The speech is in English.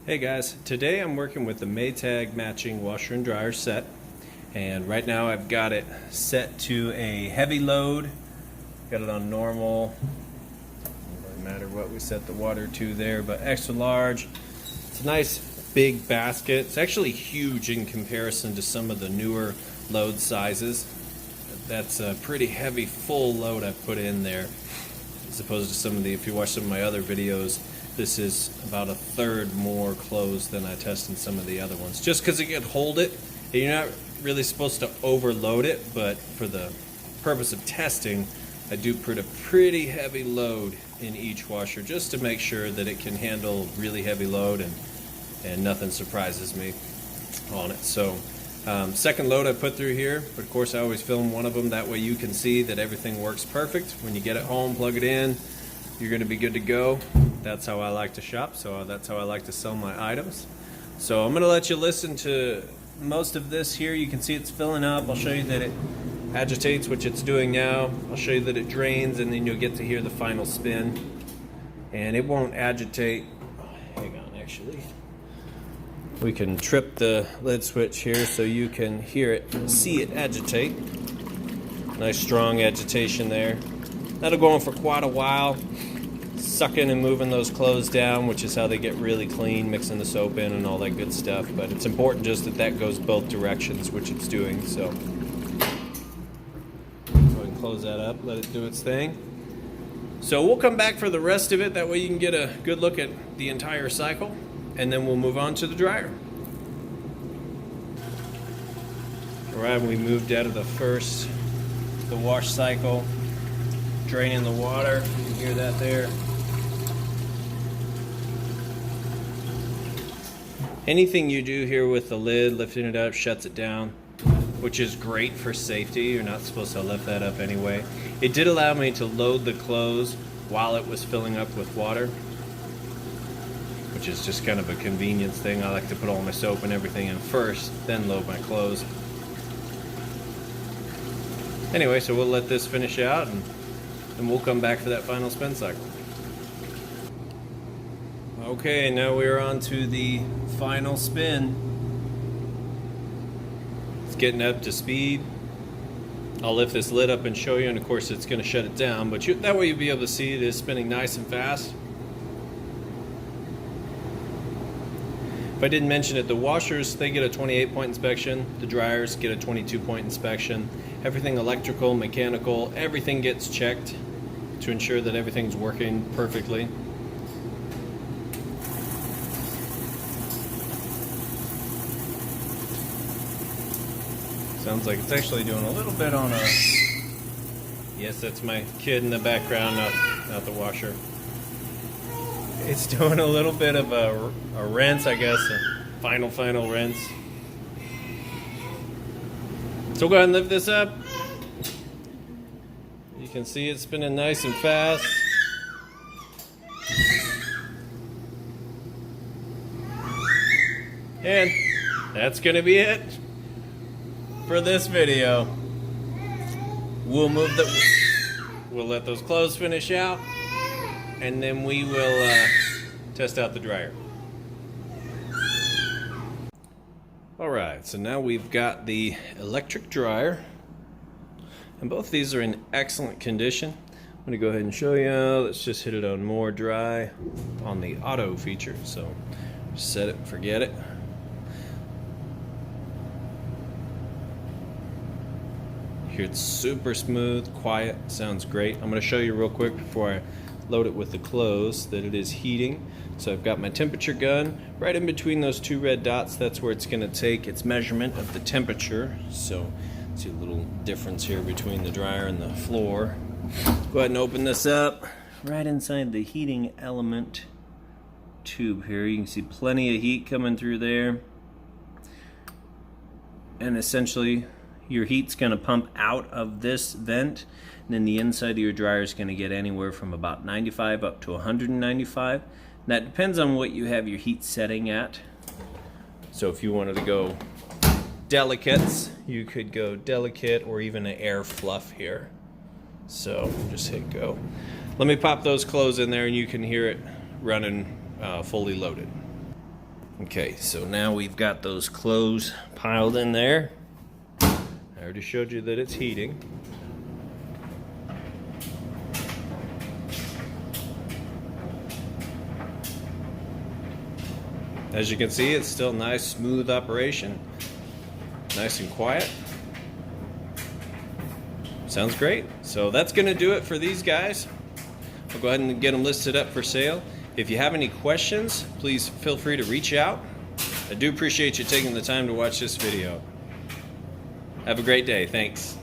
Hey guys, today I'm working with the Maytag matching washer and dryer set, and right now I've got it set to a heavy load. Got it on normal. Doesn't matter what we set the water to there, but extra large. It's a nice big basket. It's actually huge in comparison to some of the newer load sizes. That's a pretty heavy full load I've put in there, as opposed to some of the, if you watch some of my other videos, this is about a third more clothes than I test in some of the other ones. Just because it can hold it, and you're not really supposed to overload it, but for the purpose of testing, I do put a pretty heavy load in each washer just to make sure that it can handle really heavy load and nothing surprises me on it. So second load I put through here, but of course I always film one of them, that way you can see that everything works perfect. When you get it home, plug it in, you're going to be good to go. That's how I like to shop, so that's how I like to sell my items. So I'm going to let you listen to most of this here. You can see it's filling up. I'll show you that it agitates, which it's doing now. I'll show you that it drains, and then you'll get to hear the final spin. And it won't agitate. Oh, hang on, actually. We can trip the lid switch here so you can hear it, see it agitate. Nice strong agitation there. That'll go on for quite a while, sucking and moving those clothes down, which is how they get really clean, mixing the soap in and all that good stuff. But it's important just that that goes both directions, which it's doing. So go ahead and close that up, let it do its thing. So we'll come back for the rest of it, that way you can get a good look at the entire cycle, and then we'll move on to the dryer. All right, we moved out of the wash cycle, draining the water. You can hear that there. Anything you do here with the lid, lifting it up, shuts it down, which is great for safety. You're not supposed to lift that up anyway. It did allow me to load the clothes while it was filling up with water, which is just kind of a convenience thing. I like to put all my soap and everything in first, then load my clothes. Anyway, so we'll let this finish out, and we'll come back for that final spin cycle. Okay, now we're on to the final spin. It's getting up to speed. I'll lift this lid up and show you, and of course it's going to shut it down, but that way you'll be able to see it is spinning nice and fast. If I didn't mention it, the washers, they get a 28-point inspection. The dryers get a 22-point inspection. Everything electrical, mechanical, everything gets checked to ensure that everything's working perfectly. Sounds like it's actually doing a little bit on a... Yes, that's my kid in the background, not the washer. It's doing a little bit of a rinse, I guess, a final rinse. So we'll go ahead and lift this up. You can see it's spinning nice and fast. And that's going to be it for this video. We'll let those clothes finish out, and then we will test out the dryer. Alright, so now we've got the electric dryer, and both these are in excellent condition. I'm going to go ahead and show you. Let's just hit it on more dry on the auto feature. So set it and forget it. Here it's super smooth, quiet, sounds great. I'm going to show you real quick before I load it with the clothes that it is heating. So I've got my temperature gun right in between those two red dots. That's where it's going to take its measurement of the temperature. So see a little difference here between the dryer and the floor. Go ahead and open this up. Right inside the heating element tube here, you can see plenty of heat coming through there. And essentially your heat's going to pump out of this vent, and then the inside of your dryer is going to get anywhere from about 95 up to 195. And that depends on what you have your heat setting at. So if you wanted to go delicates, you could go delicate or even an air fluff here. So just hit go. Let me pop those clothes in there and you can hear it running fully loaded. Okay, so now we've got those clothes piled in there. I already showed you that it's heating. As you can see, it's still nice, smooth operation. Nice and quiet. Sounds great. So that's going to do it for these guys. I'll go ahead and get them listed up for sale. If you have any questions, please feel free to reach out. I do appreciate you taking the time to watch this video. Have a great day. Thanks.